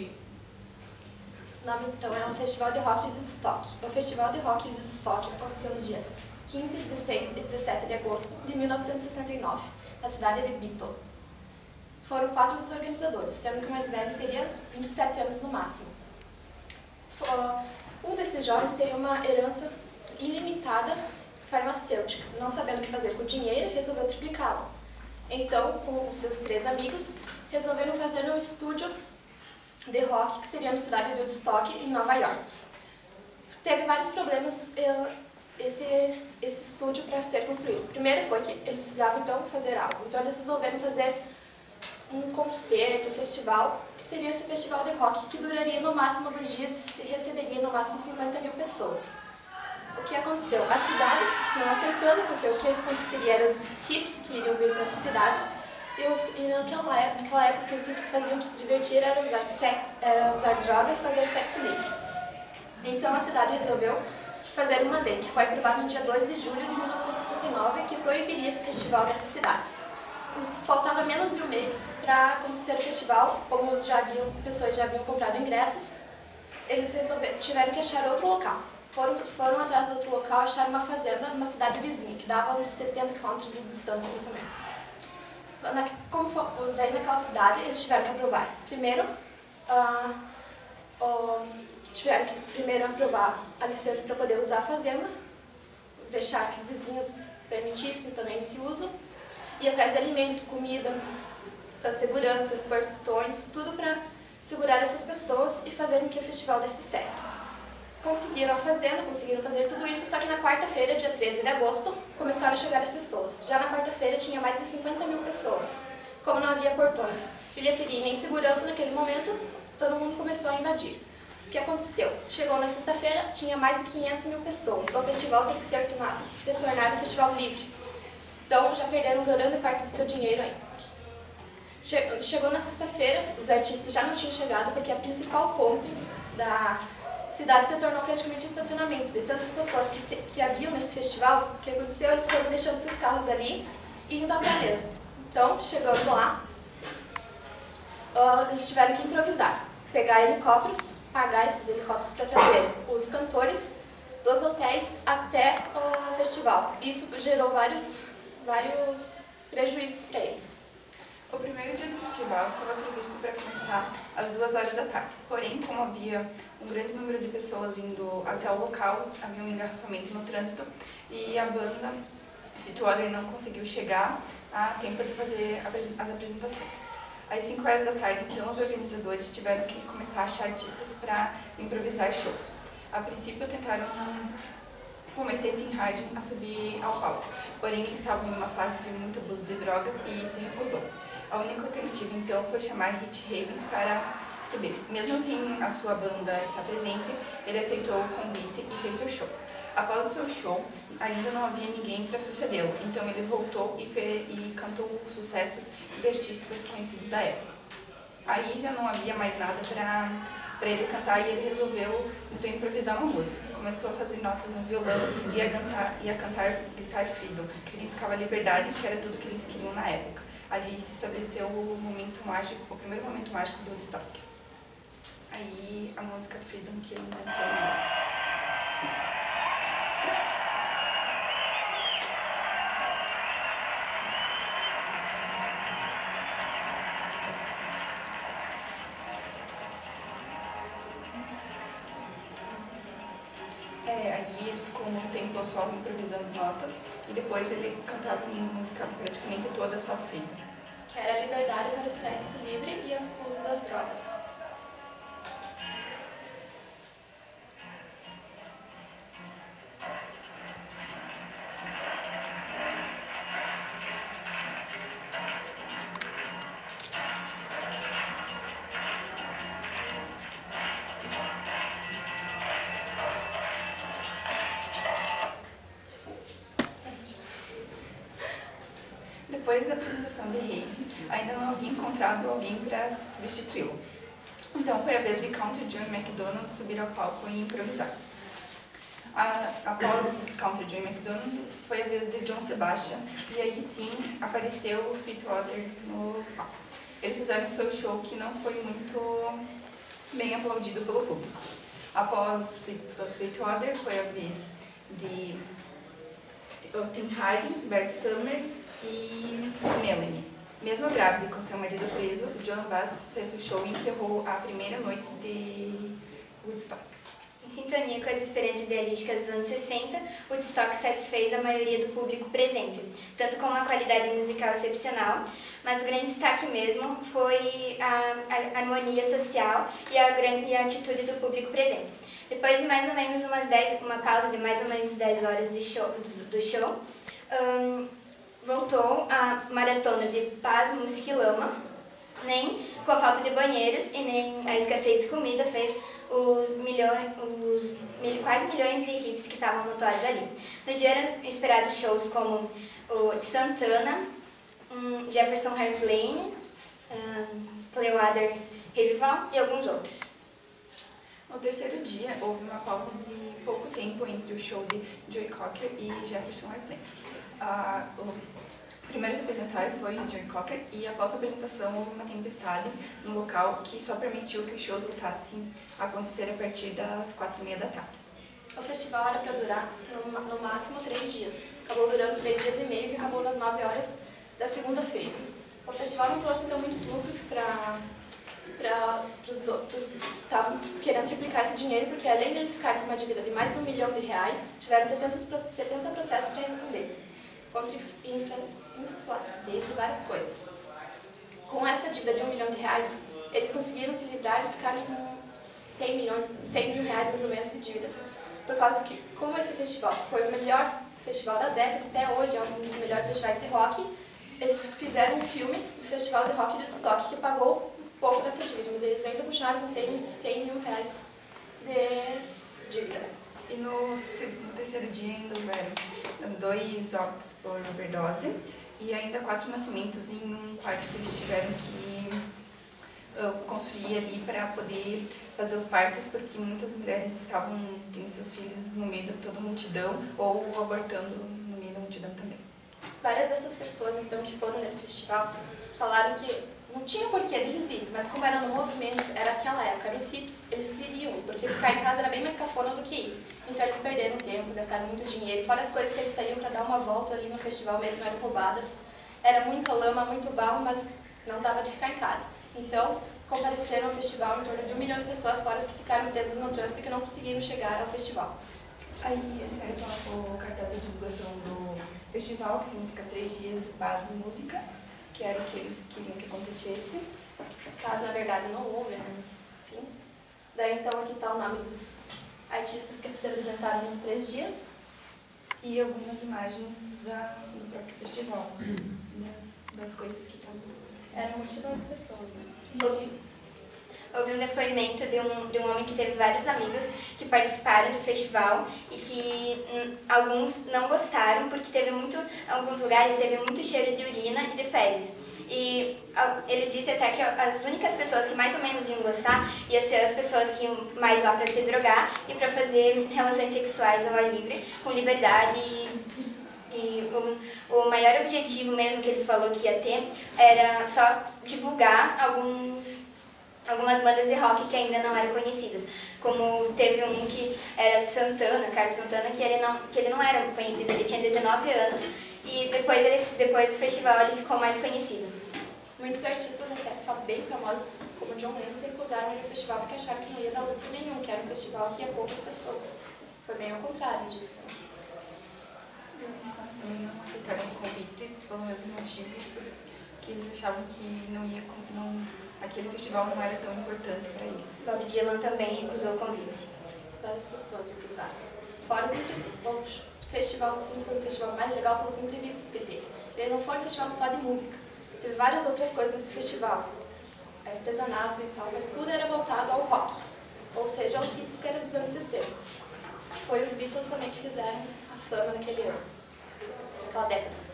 O nome, então, é um festival de rock de Woodstock. O festival de rock de Woodstock aconteceu nos dias 15, 16 e 17 de agosto de 1969, na cidade de Beatle. Foram 4 os organizadores, sendo que o mais velho teria 27 anos no máximo. Um desses jovens teria uma herança ilimitada farmacêutica. Não sabendo o que fazer com o dinheiro, resolveu triplicá-lo. Então, com os seus 3 amigos, resolveram fazer um estúdio de rock que seria na cidade de Woodstock, em Nova York. Teve vários problemas esse estúdio para ser construído. Primeiro foi que eles precisavam então fazer algo. Então eles resolveram fazer um concerto, um festival, que seria esse festival de rock que duraria no máximo 2 dias e receberia no máximo 50 mil pessoas. O que aconteceu? A cidade não aceitando, porque o que aconteceria eram os hippies que iriam vir para essa cidade. E naquela época, o que os hippies faziam para se divertir era usar droga e fazer sexo livre. Então a cidade resolveu fazer uma lei que foi aprovada no dia 2 de julho de 1969 que proibiria esse festival nessa cidade. Faltava menos de um mês para acontecer o festival, como pessoas já haviam comprado ingressos, eles tiveram que achar outro local. Foram atrás de outro local, acharam uma fazenda numa cidade vizinha, que dava uns 70 quilômetros de distância, mais ou menos. Daí naquela cidade, eles tiveram que aprovar. Tiveram que primeiro aprovar a licença para poder usar a fazenda, deixar que os vizinhos permitissem também esse uso, ir atrás de alimento, comida, seguranças, portões, tudo para segurar essas pessoas e fazer com que o festival desse certo. Conseguiram a fazenda, conseguiram fazer tudo isso, só que na quarta-feira, dia 13 de agosto, começaram a chegar as pessoas. Já na quarta-feira tinha mais de 50 mil pessoas. Como não havia portões, bilheteria nem segurança naquele momento, todo mundo começou a invadir. O que aconteceu? Chegou na sexta-feira, tinha mais de 500 mil pessoas. O festival tem que se tornar um festival livre. Então já perderam grande parte do seu dinheiro aí. Chegou na sexta-feira, os artistas já não tinham chegado, porque a principal ponte da cidade se tornou praticamente um estacionamento de tantas pessoas que haviam nesse festival. O que aconteceu? Eles foram deixando seus carros ali e indo a pé mesmo. Então, chegando lá, eles tiveram que improvisar, pegar helicópteros, pagar esses helicópteros para trazer os cantores dos hotéis até o festival. Isso gerou vários prejuízos para eles. O primeiro dia do festival estava previsto para começar às 2 horas da tarde. Porém, como havia um grande número de pessoas indo até o local, havia um engarrafamento no trânsito e a banda Sweetwater não conseguiu chegar a tempo de fazer as apresentações. Às 5 horas da tarde, então, os organizadores tiveram que começar a achar artistas para improvisar shows. A princípio, tentaram convencer Tim Hardin a subir ao palco, porém eles estavam em uma fase de muito abuso de drogas e se recusou. A única alternativa, então, foi chamar Rich Havens para subir. Mesmo assim, a sua banda está presente, ele aceitou o convite e fez seu show. Após o seu show, ainda não havia ninguém para sucedê-lo, então ele voltou e cantou sucessos de artistas conhecidos da época. Aí já não havia mais nada para ele cantar e ele resolveu então improvisar uma música. Começou a fazer notas no violão e a cantar Guitar Freedom, que significava liberdade, que era tudo que eles queriam na época. Ali se estabeleceu o momento mágico, o primeiro momento mágico do Woodstock. Aí a música Freedom que ele inventou na época. Aí ele ficou um tempo só improvisando notas e depois ele cantava uma música praticamente toda só Freedom. Que era a liberdade para o sexo livre e o uso das drogas. Depois da apresentação de Havens, ainda não havia encontrado alguém para substituí-lo. Então foi a vez de Country Joe McDonald subir ao palco e improvisar. Após Country Joe McDonald, foi a vez de John Sebastian, e aí sim apareceu o Sweetwater no palco. Eles fizeram seu show que não foi muito bem aplaudido pelo público. Após The Sweetwater, foi a vez de Tim Hardy, Bert Sumner e Melanie. Mesmo grávida e com seu marido preso, Joan Baez fez o show e encerrou a primeira noite de Woodstock. Em sintonia com as experiências idealísticas dos anos 60, Woodstock satisfez a maioria do público presente, tanto com uma qualidade musical excepcional, mas o grande destaque mesmo foi a harmonia social e a atitude do público presente. Depois de mais ou menos uma pausa de mais ou menos 10 horas do show, voltou a maratona de paz, música e lama. Nem com a falta de banheiros e nem a escassez de comida fez quase milhões de hippies que estavam amontoados ali. No dia eram esperados shows como o de Santana, Jefferson Airplane, Clearwater Revival e alguns outros. No terceiro dia, houve uma pausa de pouco tempo entre o show de Joe Cocker e Jefferson Airplane. O primeiro a se apresentar foi Joe Cocker e após a apresentação houve uma tempestade no local que só permitiu que os shows voltassem a acontecer a partir das 4h30 da tarde. O festival era para durar no máximo 3 dias. Acabou durando 3 dias e meio, que acabou nas 9 horas da segunda-feira. O festival não trouxe então muitos lucros para os que estavam querendo triplicar esse dinheiro, porque além deles ficarem com uma dívida de mais de R$1 milhão, tiveram 70 processos para responder, contra inflacidez e várias coisas. Com essa dívida de R$1 milhão, eles conseguiram se livrar e ficaram com 100 mil reais mais ou menos de dívidas, por causa que, como esse festival foi o melhor festival da década, até hoje é um dos melhores festivais de rock, eles fizeram um filme do Festival de Rock de Woodstock que pagou um pouco dessa dívida, mas eles ainda continuaram com 100 mil reais de dívida. E no terceiro dia ainda houveram 2 óbitos por overdose e ainda 4 nascimentos em um quarto que eles tiveram que construir ali para poder fazer os partos, porque muitas mulheres estavam tendo seus filhos no meio de toda a multidão ou abortando no meio da multidão também. Várias dessas pessoas então que foram nesse festival falaram que não tinha porquê eles ir, mas como era no movimento, era aquela época, eram os hippies, eles iriam ir, porque ficar em casa era bem mais cafona do que ir. Então eles perderam tempo, gastaram muito dinheiro, fora as coisas que eles saíam para dar uma volta ali no festival mesmo, eram roubadas. Era muita lama, muito barro, mas não dava de ficar em casa. Então compareceram ao festival em torno de 1 milhão de pessoas, fora as que ficaram presas no trânsito e que não conseguiram chegar ao festival. Aí esse era o cartaz de divulgação do festival, que significa 3 dias de paz e música, que era o que eles queriam que acontecesse. Caso na verdade não houve, mas enfim. Daí então aqui está o nome dos artistas que se apresentaram nos 3 dias. E algumas imagens do próprio festival, das coisas que estavam. Eram multidões de pessoas, né? Houve um depoimento de um homem que teve vários amigos que participaram do festival e que alguns não gostaram porque alguns lugares teve muito cheiro de urina e de fezes. E ele disse até que as únicas pessoas que mais ou menos iam gostar iam ser as pessoas que iam mais lá para se drogar e para fazer relações sexuais ao ar livre, com liberdade e o maior objetivo mesmo que ele falou que ia ter era só divulgar algumas bandas de rock que ainda não eram conhecidas. Como teve um que era Carlos Santana, que ele não era conhecido, ele tinha 19 anos e depois do festival ele ficou mais conhecido. Muitos artistas até bem famosos, como John Lennon, se recusaram no festival porque acharam que não ia dar lucro nenhum, que era um festival que ia poucas pessoas. Foi bem ao contrário disso. Os fãs também não aceitaram o convite pelo mesmo motivo, que eles achavam que aquele festival não era tão importante para eles. Bob Dylan também recusou o convite. Várias pessoas recusaram. Fora o festival, sim, foi o festival mais legal pelos imprevistos que teve. Ele não foi um festival só de música. Teve várias outras coisas nesse festival. Artesanatos e tal, mas tudo era voltado ao rock. Ou seja, aos hippies que era dos anos 60. Foi os Beatles também que fizeram a fama naquele ano, naquela década.